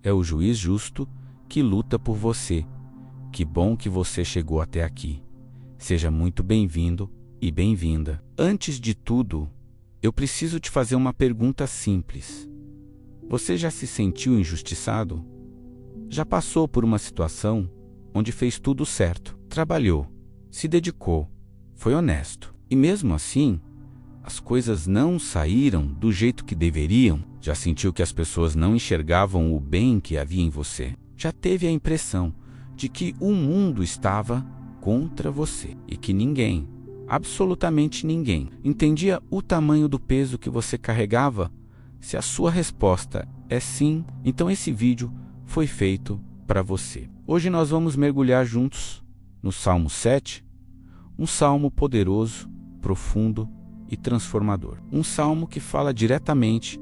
é o juiz justo que luta por você. Que bom que você chegou até aqui. Seja muito bem-vindo e bem-vinda. Antes de tudo, eu preciso te fazer uma pergunta simples. Você já se sentiu injustiçado? Já passou por uma situação onde fez tudo certo, trabalhou, se dedicou, foi honesto, e mesmo assim, as coisas não saíram do jeito que deveriam? Já sentiu que as pessoas não enxergavam o bem que havia em você? Já teve a impressão de que o mundo estava contra você e que ninguém, absolutamente ninguém, entendia o tamanho do peso que você carregava? Se a sua resposta é sim, então esse vídeo foi feito para você. Hoje nós vamos mergulhar juntos no Salmo 7, um salmo poderoso, profundo e transformador. Um salmo que fala diretamente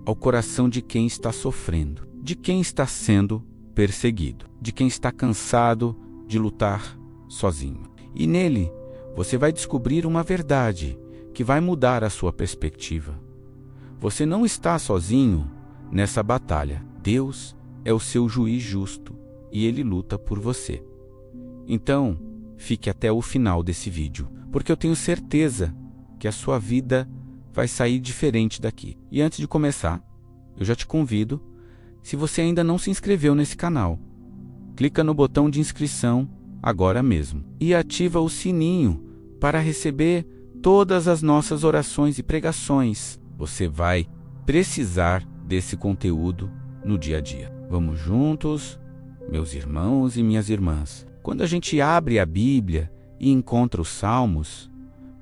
ao coração de quem está sofrendo, de quem está sendo perseguido, de quem está cansado de lutar sozinho. E nele você vai descobrir uma verdade que vai mudar a sua perspectiva. Você não está sozinho nessa batalha. Deus é o seu juiz justo e ele luta por você. Então, fique até o final desse vídeo, porque eu tenho certeza que a sua vida vai sair diferente daqui. E antes de começar, eu já te convido, se você ainda não se inscreveu nesse canal, clica no botão de inscrição agora mesmo e ativa o sininho para receber todas as nossas orações e pregações. Você vai precisar desse conteúdo no dia a dia. Vamos juntos, meus irmãos e minhas irmãs. Quando a gente abre a Bíblia e encontra os Salmos,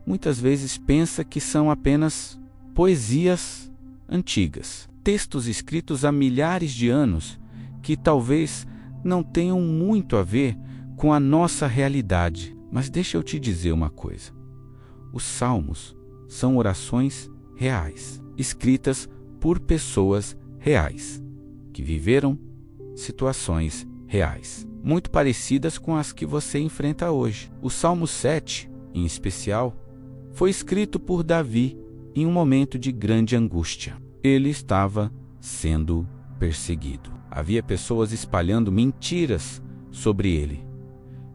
muitas vezes pensa que são apenas poesias antigas, textos escritos há milhares de anos que talvez não tenham muito a ver com a nossa realidade. Mas deixa eu te dizer uma coisa. Os Salmos são orações reais, escritas por pessoas reais, que viveram situações reais, muito parecidas com as que você enfrenta hoje. O Salmo 7, em especial, foi escrito por Davi em um momento de grande angústia. Ele estava sendo perseguido. Havia pessoas espalhando mentiras sobre ele,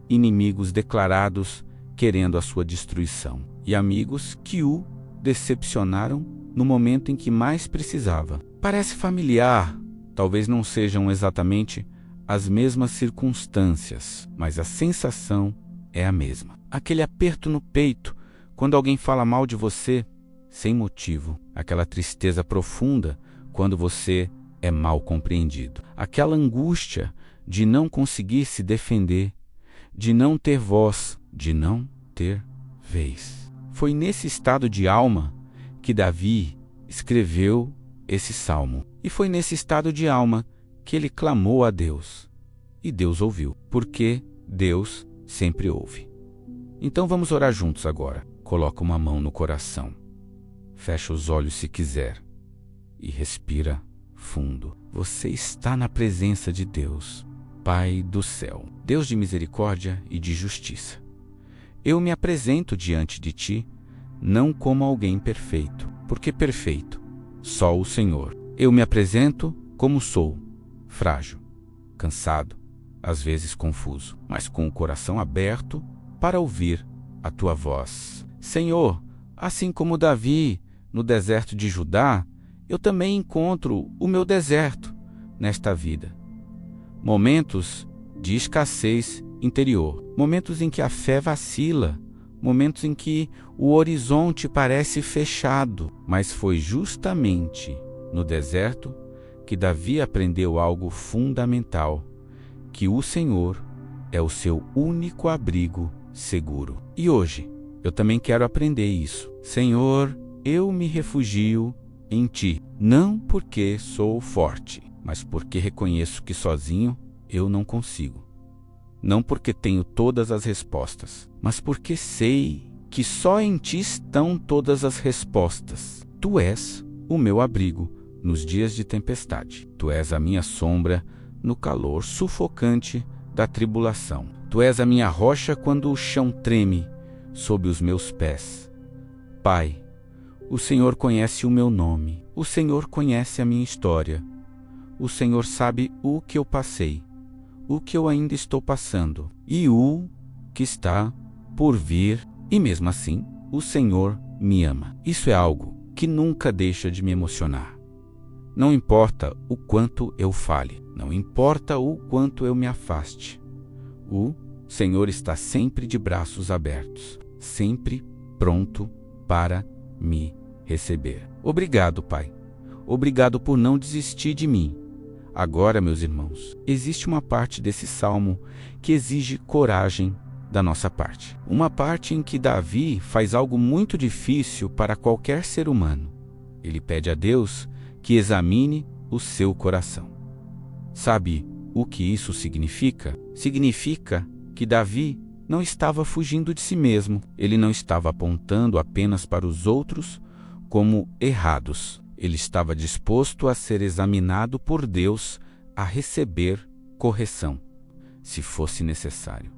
inimigos declarados querendo a sua destruição, e amigos que o decepcionaram no momento em que mais precisava. Parece familiar, talvez não sejam exatamente as mesmas circunstâncias, mas a sensação é a mesma. Aquele aperto no peito quando alguém fala mal de você sem motivo, aquela tristeza profunda quando você é mal compreendido, aquela angústia de não conseguir se defender, de não ter voz, de não ter vez. Foi nesse estado de alma que Davi escreveu esse salmo. E foi nesse estado de alma que ele clamou a Deus. E Deus ouviu, porque Deus sempre ouve. Então vamos orar juntos agora. Coloca uma mão no coração. Fecha os olhos se quiser. E respira fundo. Você está na presença de Deus, Pai do céu, Deus de misericórdia e de justiça. Eu me apresento diante de Ti, não como alguém perfeito, porque perfeito só o Senhor. Eu me apresento como sou, frágil, cansado, às vezes confuso, mas com o coração aberto para ouvir a Tua voz. Senhor, assim como Davi no deserto de Judá, eu também encontro o meu deserto nesta vida. Momentos de escassez interior, momentos em que a fé vacila, momentos em que o horizonte parece fechado, mas foi justamente no deserto que Davi aprendeu algo fundamental, que o Senhor é o seu único abrigo seguro. E hoje, eu também quero aprender isso. Senhor, eu me refugio em Ti, não porque sou forte, mas porque reconheço que sozinho eu não consigo. Não porque tenho todas as respostas, mas porque sei que só em Ti estão todas as respostas. Tu és o meu abrigo nos dias de tempestade. Tu és a minha sombra no calor sufocante da tribulação. Tu és a minha rocha quando o chão treme sob os meus pés. Pai, o Senhor conhece o meu nome. O Senhor conhece a minha história. o Senhor sabe o que eu passei, o que eu ainda estou passando e o que está por vir, e mesmo assim, o Senhor me ama. Isso é algo que nunca deixa de me emocionar. Não importa o quanto eu fale, não importa o quanto eu me afaste, o Senhor está sempre de braços abertos, sempre pronto para me receber. Obrigado, Pai. Obrigado por não desistir de mim. Agora, meus irmãos, existe uma parte desse salmo que exige coragem da nossa parte. Uma parte em que Davi faz algo muito difícil para qualquer ser humano. Ele pede a Deus que examine o seu coração. Sabe o que isso significa? Significa que Davi não estava fugindo de si mesmo. Ele não estava apontando apenas para os outros como errados. Ele estava disposto a ser examinado por Deus, a receber correção, se fosse necessário.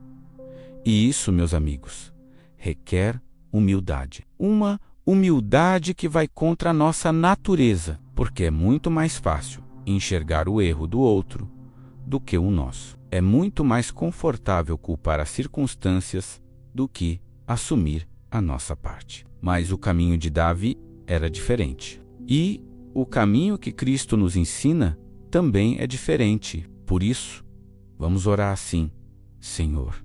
E isso, meus amigos, requer humildade. Uma humildade que vai contra a nossa natureza, porque é muito mais fácil enxergar o erro do outro do que o nosso. É muito mais confortável culpar as circunstâncias do que assumir a nossa parte. Mas o caminho de Davi era diferente. E o caminho que Cristo nos ensina também é diferente. Por isso, vamos orar assim: Senhor,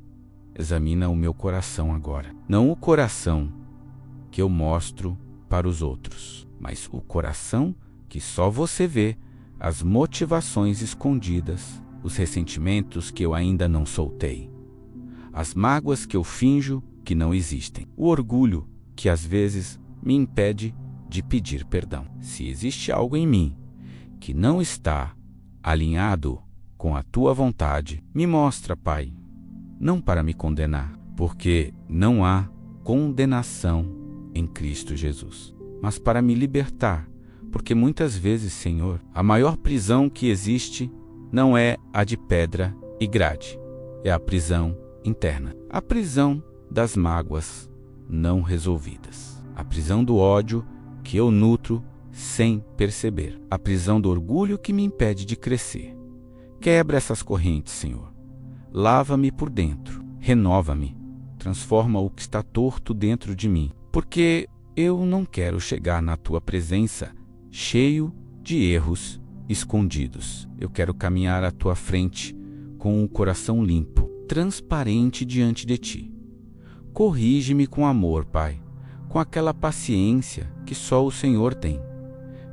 examina o meu coração agora. Não o coração que eu mostro para os outros, mas o coração que só você vê, as motivações escondidas, os ressentimentos que eu ainda não soltei, as mágoas que eu finjo que não existem, o orgulho que às vezes me impede de pedir perdão. Se existe algo em mim que não está alinhado com a tua vontade, me mostra, Pai, não para me condenar, porque não há condenação em Cristo Jesus, mas para me libertar, porque muitas vezes, Senhor, a maior prisão que existe não é a de pedra e grade, é a prisão interna, a prisão das mágoas não resolvidas, a prisão do ódio que eu nutro sem perceber, a prisão do orgulho que me impede de crescer. Quebra essas correntes, Senhor. Lava-me por dentro, renova-me, transforma o que está torto dentro de mim, porque eu não quero chegar na tua presença cheio de erros escondidos. Eu quero caminhar à tua frente com o coração limpo, transparente diante de ti. Corrige-me com amor, Pai, com aquela paciência que só o Senhor tem.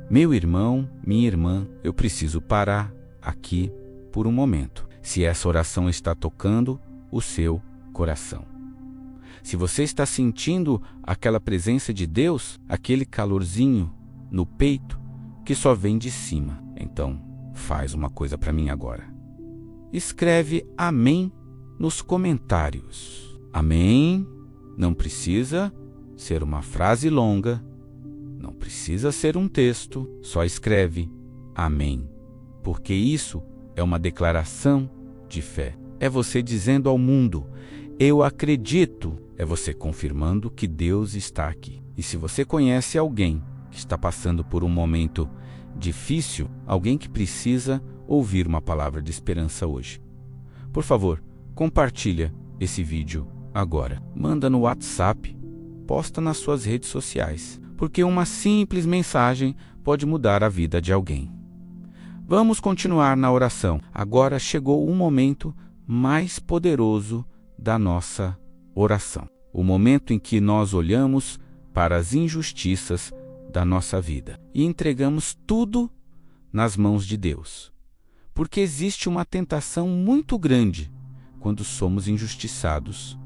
Meu irmão, minha irmã, eu preciso parar aqui por um momento, se essa oração está tocando o seu coração. Se você está sentindo aquela presença de Deus, aquele calorzinho no peito que só vem de cima, então faz uma coisa para mim agora. Escreve amém nos comentários. Amém não precisa ser uma frase longa, não precisa ser um texto, só escreve amém, porque isso é uma declaração de fé. É você dizendo ao mundo, eu acredito. É você confirmando que Deus está aqui. E se você conhece alguém que está passando por um momento difícil, alguém que precisa ouvir uma palavra de esperança hoje, por favor, compartilha esse vídeo agora. Manda no WhatsApp, posta nas suas redes sociais, porque uma simples mensagem pode mudar a vida de alguém. Vamos continuar na oração. Agora chegou o momento mais poderoso da nossa oração. O momento em que nós olhamos para as injustiças da nossa vida e entregamos tudo nas mãos de Deus. Porque existe uma tentação muito grande quando somos injustiçados.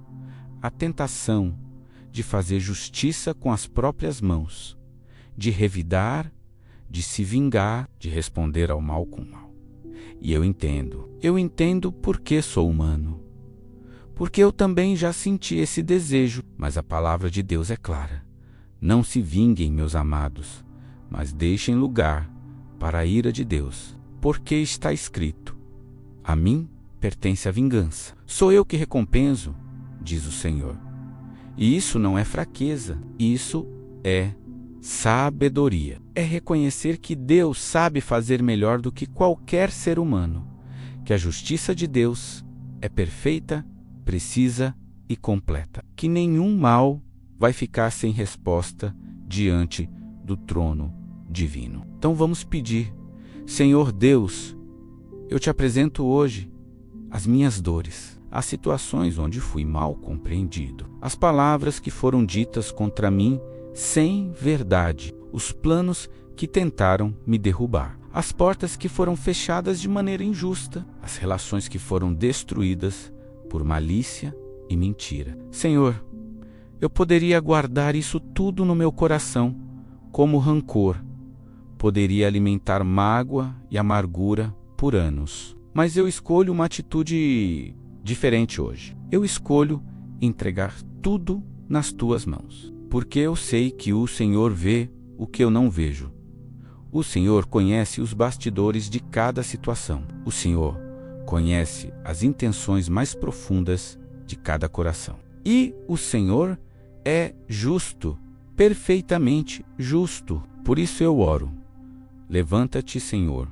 A tentação de fazer justiça com as próprias mãos, de revidar, de se vingar, de responder ao mal com mal. E eu entendo porque sou humano. Porque eu também já senti esse desejo, mas a palavra de Deus é clara. Não se vinguem, meus amados, mas deixem lugar para a ira de Deus, porque está escrito: a mim pertence a vingança. Sou eu que recompenso, diz o Senhor. E isso não é fraqueza, isso é Sabedoria é reconhecer que Deus sabe fazer melhor do que qualquer ser humano, que a justiça de Deus é perfeita, precisa e completa, que nenhum mal vai ficar sem resposta diante do trono divino. Então vamos pedir: Senhor Deus, eu te apresento hoje as minhas dores, as situações onde fui mal compreendido, as palavras que foram ditas contra mim sem verdade, os planos que tentaram me derrubar, as portas que foram fechadas de maneira injusta, as relações que foram destruídas por malícia e mentira. Senhor, eu poderia guardar isso tudo no meu coração como rancor, poderia alimentar mágoa e amargura por anos. Mas eu escolho uma atitude diferente hoje. Eu escolho entregar tudo nas tuas mãos, porque eu sei que o Senhor vê o que eu não vejo. O Senhor conhece os bastidores de cada situação. O Senhor conhece as intenções mais profundas de cada coração. E o Senhor é justo, perfeitamente justo. Por isso eu oro: levanta-te, Senhor,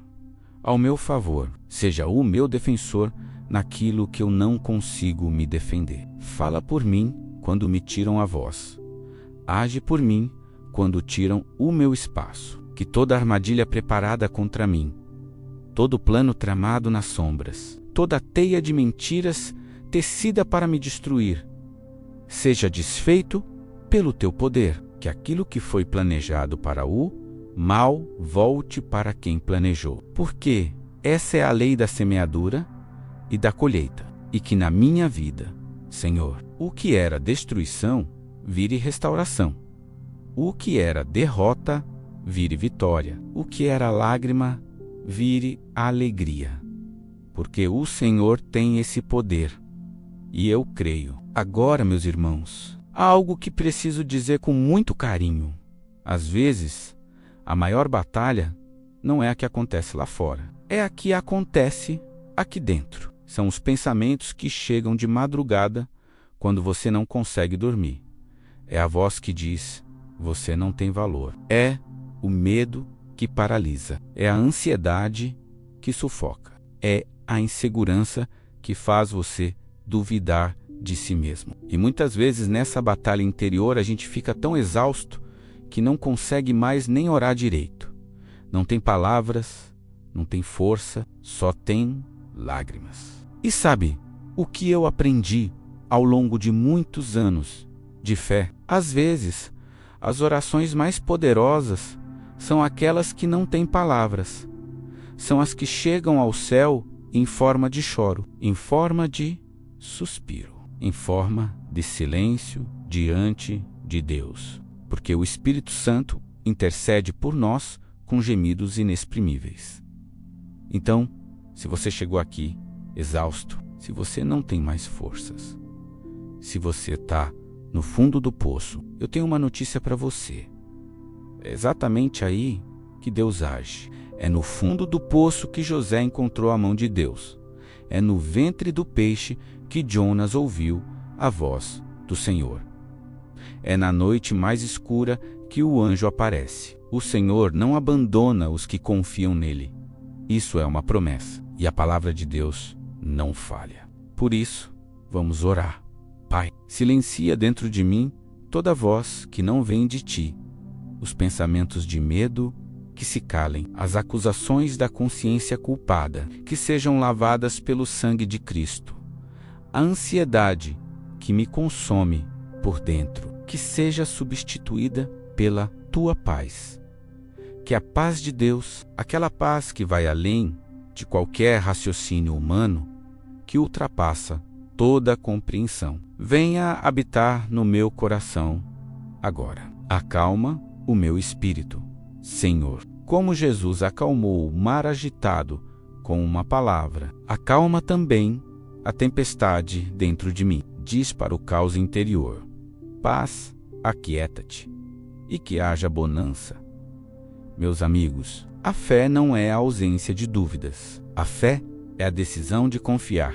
ao meu favor, seja o meu defensor naquilo que eu não consigo me defender. Fala por mim quando me tiram a voz. Age por mim quando tiram o meu espaço. Que toda armadilha preparada contra mim, todo plano tramado nas sombras, toda teia de mentiras tecida para me destruir, seja desfeito pelo teu poder. Que aquilo que foi planejado para o mal volte para quem planejou. Porque essa é a lei da semeadura e da colheita. E que na minha vida, Senhor, o que era destruição vire restauração. O que era derrota vire vitória. O que era lágrima vire alegria. Porque o Senhor tem esse poder. E eu creio. Agora, meus irmãos, há algo que preciso dizer com muito carinho. Às vezes, a maior batalha não é a que acontece lá fora. É a que acontece aqui dentro. São os pensamentos que chegam de madrugada quando você não consegue dormir. É a voz que diz: você não tem valor. É o medo que paralisa. É a ansiedade que sufoca. É a insegurança que faz você duvidar de si mesmo. E muitas vezes nessa batalha interior a gente fica tão exausto que não consegue mais nem orar direito. Não tem palavras, não tem força, só tem lágrimas. E sabe o que eu aprendi ao longo de muitos anos de fé? Às vezes, as orações mais poderosas são aquelas que não têm palavras. São as que chegam ao céu em forma de choro, em forma de suspiro, em forma de silêncio diante de Deus. Porque o Espírito Santo intercede por nós com gemidos inexprimíveis. Então, se você chegou aqui exausto, se você não tem mais forças, se você está no fundo do poço, eu tenho uma notícia para você. É exatamente aí que Deus age. É no fundo do poço que José encontrou a mão de Deus. É no ventre do peixe que Jonas ouviu a voz do Senhor. É na noite mais escura que o anjo aparece. O Senhor não abandona os que confiam nele. Isso é uma promessa. E a palavra de Deus não falha. Por isso, vamos orar. Pai, silencia dentro de mim toda voz que não vem de ti, os pensamentos de medo que se calem, as acusações da consciência culpada que sejam lavadas pelo sangue de Cristo, a ansiedade que me consome por dentro, que seja substituída pela tua paz. Que a paz de Deus, aquela paz que vai além de qualquer raciocínio humano, que ultrapassa toda a compreensão, venha habitar no meu coração agora. Acalma o meu espírito, Senhor. Como Jesus acalmou o mar agitado com uma palavra, acalma também a tempestade dentro de mim. Diz para o caos interior: paz, aquieta-te, e que haja bonança. Meus amigos, a fé não é a ausência de dúvidas. A fé é a decisão de confiar,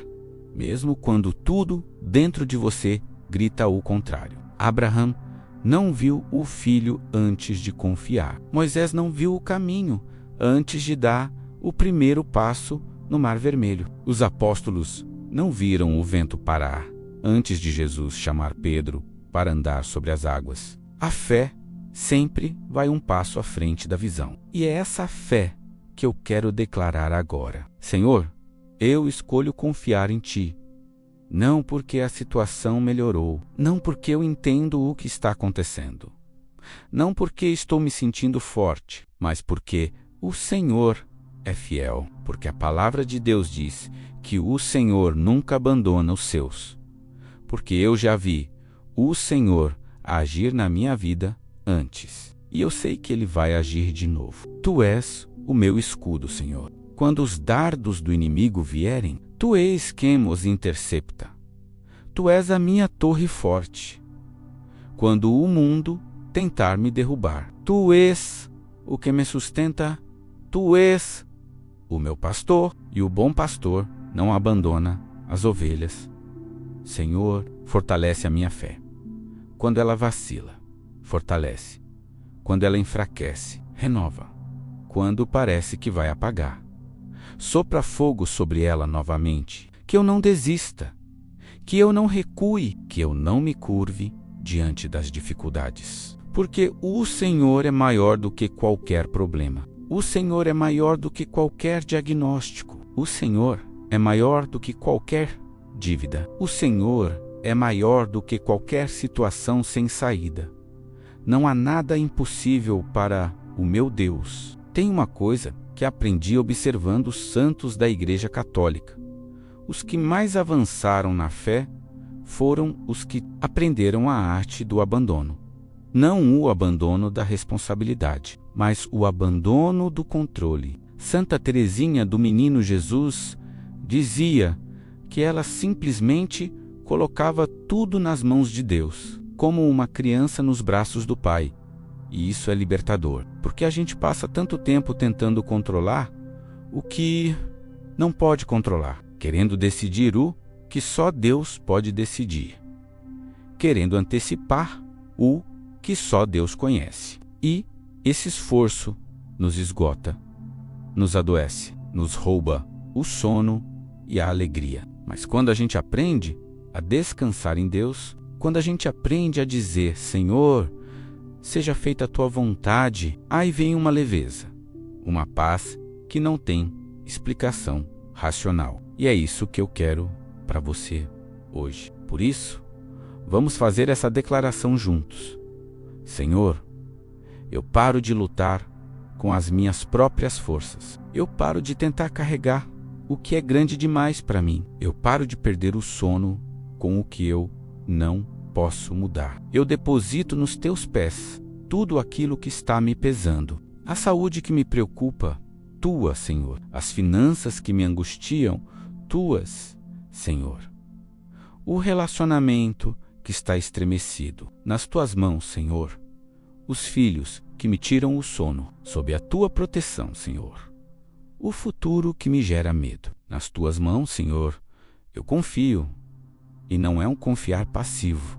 mesmo quando tudo dentro de você grita o contrário. Abraham não viu o filho antes de confiar. Moisés não viu o caminho antes de dar o primeiro passo no Mar Vermelho. Os apóstolos não viram o vento parar antes de Jesus chamar Pedro para andar sobre as águas. A fé sempre vai um passo à frente da visão. E é essa fé que eu quero declarar agora. Senhor, eu escolho confiar em Ti. Não porque a situação melhorou, não porque eu entendo o que está acontecendo, não porque estou me sentindo forte, mas porque o Senhor é fiel, porque a palavra de Deus diz que o Senhor nunca abandona os seus, porque eu já vi o Senhor agir na minha vida antes, e eu sei que Ele vai agir de novo. Tu és o meu escudo, Senhor. Quando os dardos do inimigo vierem, Tu és quem os intercepta. Tu és a minha torre forte. Quando o mundo tentar me derrubar, Tu és o que me sustenta. Tu és o meu pastor, e o bom pastor não abandona as ovelhas. Senhor, fortalece a minha fé. Quando ela vacila, fortalece. Quando ela enfraquece, renova. Quando parece que vai apagar, sopra fogo sobre ela novamente, que eu não desista, que eu não recue, que eu não me curve diante das dificuldades. Porque o Senhor é maior do que qualquer problema. O Senhor é maior do que qualquer diagnóstico. O Senhor é maior do que qualquer dívida. O Senhor é maior do que qualquer situação sem saída. Não há nada impossível para o meu Deus. Tem uma coisa que aprendi observando os santos da Igreja Católica. Os que mais avançaram na fé foram os que aprenderam a arte do abandono. Não o abandono da responsabilidade, mas o abandono do controle. Santa Teresinha do Menino Jesus dizia que ela simplesmente colocava tudo nas mãos de Deus, como uma criança nos braços do Pai. E isso é libertador, porque a gente passa tanto tempo tentando controlar o que não pode controlar, querendo decidir o que só Deus pode decidir, querendo antecipar o que só Deus conhece. E esse esforço nos esgota, nos adoece, nos rouba o sono e a alegria. Mas quando a gente aprende a descansar em Deus, quando a gente aprende a dizer, Senhor, seja feita a tua vontade, aí vem uma leveza, uma paz que não tem explicação racional. E é isso que eu quero para você hoje. Por isso, vamos fazer essa declaração juntos. Senhor, eu paro de lutar com as minhas próprias forças. Eu paro de tentar carregar o que é grande demais para mim. Eu paro de perder o sono com o que eu não posso mudar. Eu deposito nos teus pés tudo aquilo que está me pesando. A saúde que me preocupa, tua, Senhor. As finanças que me angustiam, tuas, Senhor. O relacionamento que está estremecido, nas tuas mãos, Senhor. Os filhos que me tiram o sono, sob a tua proteção, Senhor. O futuro que me gera medo, nas tuas mãos, Senhor. Eu confio. E não é um confiar passivo,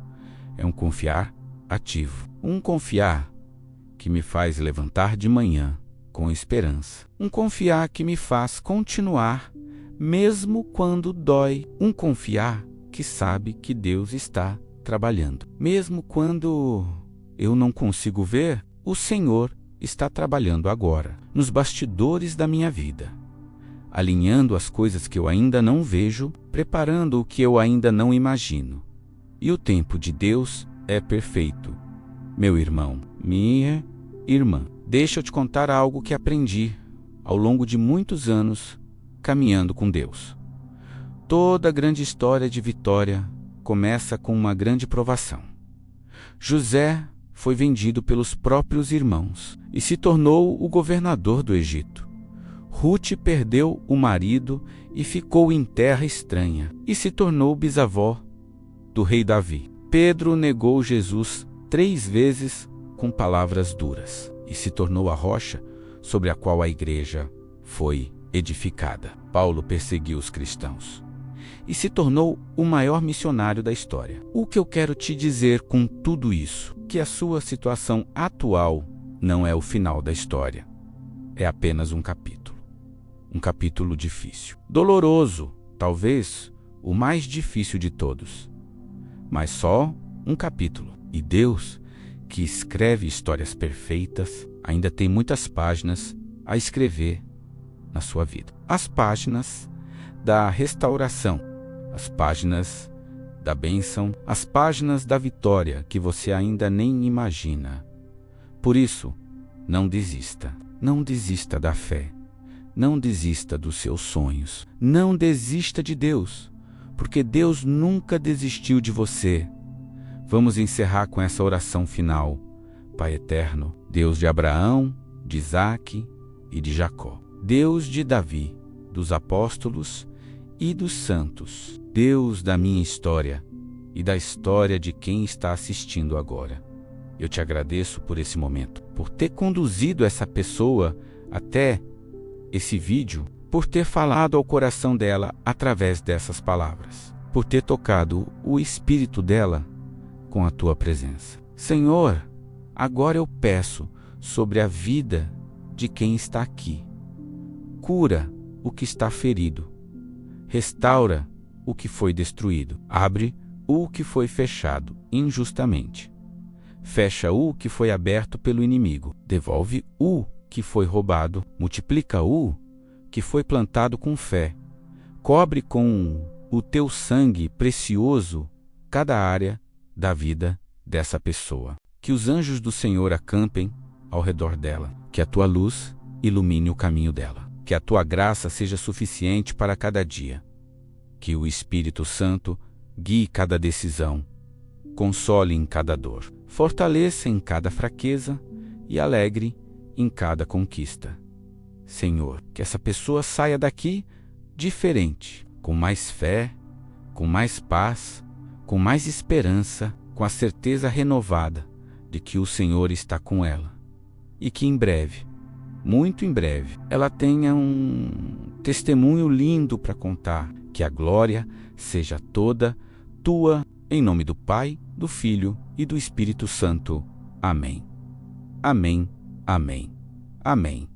é um confiar ativo. Um confiar que me faz levantar de manhã com esperança. Um confiar que me faz continuar mesmo quando dói. Um confiar que sabe que Deus está trabalhando. Mesmo quando eu não consigo ver, o Senhor está trabalhando agora, nos bastidores da minha vida, alinhando as coisas que eu ainda não vejo, preparando o que eu ainda não imagino. E o tempo de Deus é perfeito. Meu irmão, minha irmã, deixa eu te contar algo que aprendi ao longo de muitos anos caminhando com Deus. Toda grande história de vitória começa com uma grande provação. José foi vendido pelos próprios irmãos e se tornou o governador do Egito. Rute perdeu o marido e ficou em terra estranha e se tornou bisavó do rei Davi. Pedro negou Jesus 3 vezes com palavras duras e se tornou a rocha sobre a qual a igreja foi edificada. Paulo perseguiu os cristãos e se tornou o maior missionário da história. O que eu quero te dizer com tudo isso? Que a sua situação atual não é o final da história. É apenas um capítulo. Um capítulo difícil. Doloroso, talvez o mais difícil de todos. Mas só um capítulo. E Deus, que escreve histórias perfeitas, ainda tem muitas páginas a escrever na sua vida. As páginas da restauração, as páginas da bênção, as páginas da vitória que você ainda nem imagina. Por isso, não desista. Não desista da fé. Não desista dos seus sonhos. Não desista de Deus, porque Deus nunca desistiu de você. Vamos encerrar com essa oração final. Pai eterno, Deus de Abraão, de Isaque e de Jacó. Deus de Davi, dos apóstolos e dos santos. Deus da minha história e da história de quem está assistindo agora. Eu te agradeço por esse momento, por ter conduzido essa pessoa até esse vídeo, por ter falado ao coração dela através dessas palavras, por ter tocado o espírito dela com a tua presença. Senhor, agora eu peço sobre a vida de quem está aqui. Cura o que está ferido. Restaura o que foi destruído. Abre o que foi fechado injustamente. Fecha o que foi aberto pelo inimigo. Devolve o que foi roubado. Multiplica o que foi plantado com fé. Cobre com o teu sangue precioso cada área da vida dessa pessoa. Que os anjos do Senhor acampem ao redor dela. Que a tua luz ilumine o caminho dela. Que a tua graça seja suficiente para cada dia. Que o Espírito Santo guie cada decisão. Console em cada dor. Fortaleça em cada fraqueza e alegre em cada conquista. Senhor, que essa pessoa saia daqui diferente, com mais fé, com mais paz, com mais esperança, com a certeza renovada de que o Senhor está com ela. E que em breve, muito em breve, ela tenha um testemunho lindo para contar. Que a glória seja toda tua, em nome do Pai, do Filho e do Espírito Santo. Amém. Amém. Amém. Amém.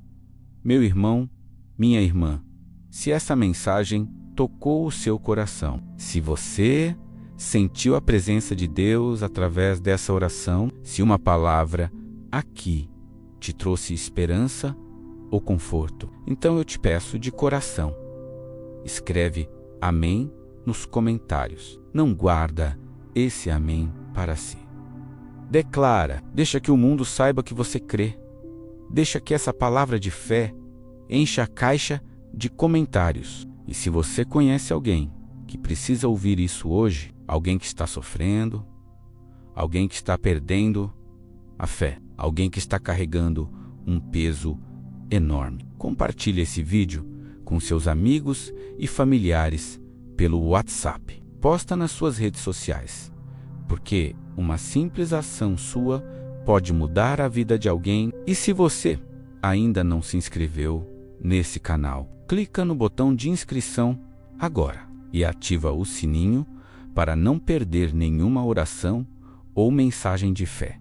Meu irmão, minha irmã, se essa mensagem tocou o seu coração, se você sentiu a presença de Deus através dessa oração, se uma palavra aqui te trouxe esperança ou conforto, então eu te peço de coração, escreve amém nos comentários. Não guarda esse amém para si. Declara, deixa que o mundo saiba que você crê. Deixa que essa palavra de fé encha a caixa de comentários. E se você conhece alguém que precisa ouvir isso hoje, alguém que está sofrendo, alguém que está perdendo a fé, alguém que está carregando um peso enorme, compartilhe esse vídeo com seus amigos e familiares pelo WhatsApp. Posta nas suas redes sociais, porque uma simples ação sua pode mudar a vida de alguém. E se você ainda não se inscreveu nesse canal, clica no botão de inscrição agora e ativa o sininho para não perder nenhuma oração ou mensagem de fé.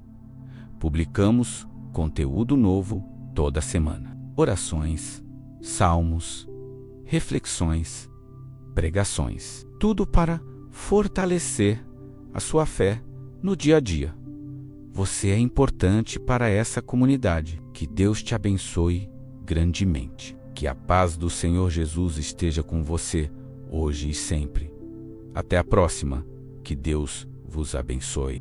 Publicamos conteúdo novo toda semana. Orações, salmos, reflexões, pregações. Tudo para fortalecer a sua fé no dia a dia. Você é importante para essa comunidade. Que Deus te abençoe grandemente. Que a paz do Senhor Jesus esteja com você hoje e sempre. Até a próxima. Que Deus vos abençoe.